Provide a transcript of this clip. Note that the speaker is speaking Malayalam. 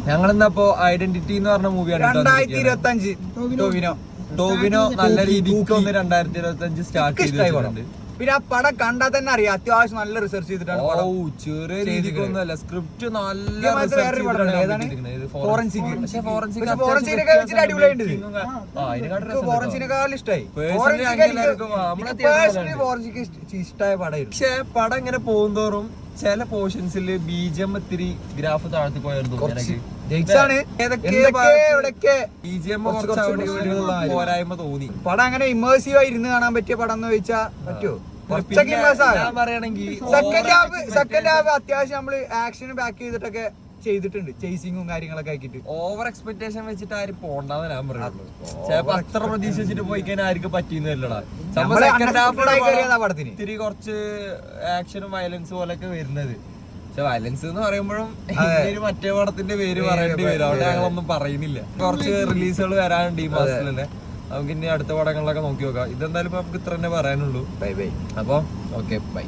ഞങ്ങളിന്നപ്പോ ഐഡന്റിറ്റി എന്ന് പറഞ്ഞ മൂവിയാണ് 2025 ടോവിനോ നല്ല രീതിക്ക് ഒന്ന് 2025 സ്റ്റാർട്ട് ചെയ്തിട്ടുണ്ട്. പിന്നെ ആ പടം കണ്ടാൽ തന്നെ അറിയാം അത്യാവശ്യം നല്ല റിസർച്ച് ചെയ്തിട്ടാണ്. ചെറിയ രീതിക്കൊന്നുമല്ല, സ്ക്രിപ്റ്റ് നല്ല ഇഷ്ടമായ പടം. പക്ഷെ പടം ഇങ്ങനെ പോകുന്തോറും ചില പോർഷൻസിൽ ബിജിഎം ഇത്തിരി ഗ്രാഫ് താഴ്ത്തി പോയായിരുന്നു. പോരായ്മ തോന്നി. പടം അങ്ങനെ ഇമേഴ്സീവ് ആയി ഇരുന്ന് കാണാൻ പറ്റിയ പടം എന്ന് ചോദിച്ചാ പറ്റുമോ? സെക്കൻഡ് ഹാഫ് അത്യാവശ്യം നമ്മള് ആക്ഷൻ ബാക്ക് ചെയ്തിട്ടൊക്കെ ചെയ്തിട്ടുണ്ട്, ചേസിങ്ങും കാര്യങ്ങളൊക്കെ ആക്കിയിട്ട്. ഓവർ എക്സ്പെക്ടേഷൻ വെച്ചിട്ട് ആരും പോണ്ടെന്ന് ഞാൻ പറയുള്ളൂ. ചിലപ്പോ അത്ര പ്രതീക്ഷ വെച്ചിട്ട് പോയി കഴിഞ്ഞാൽ ആർക്കും പറ്റിയെന്നല്ലടാ. പടത്തിന് ഇത്തിരി കുറച്ച് ആക്ഷനും വയലൻസ് പോലൊക്കെ വരുന്നത്. പക്ഷെ വയലൻസ് എന്ന് പറയുമ്പോഴും മറ്റേ പടത്തിന്റെ പേര് പറയേണ്ടി വരും. അവിടെ ഞങ്ങളൊന്നും പറയുന്നില്ല. കുറച്ച് റിലീസുകൾ വരാനുണ്ട് ഈ മാസത്തിൽ തന്നെ. നമുക്ക് ഇനി അടുത്ത പടങ്ങളിലൊക്കെ നോക്കി നോക്കാം. ഇതെന്തായാലും നമുക്ക് ഇത്ര തന്നെ പറയാനുള്ളൂ. Bye bye. അപ്പൊ ഓക്കെ ബൈ.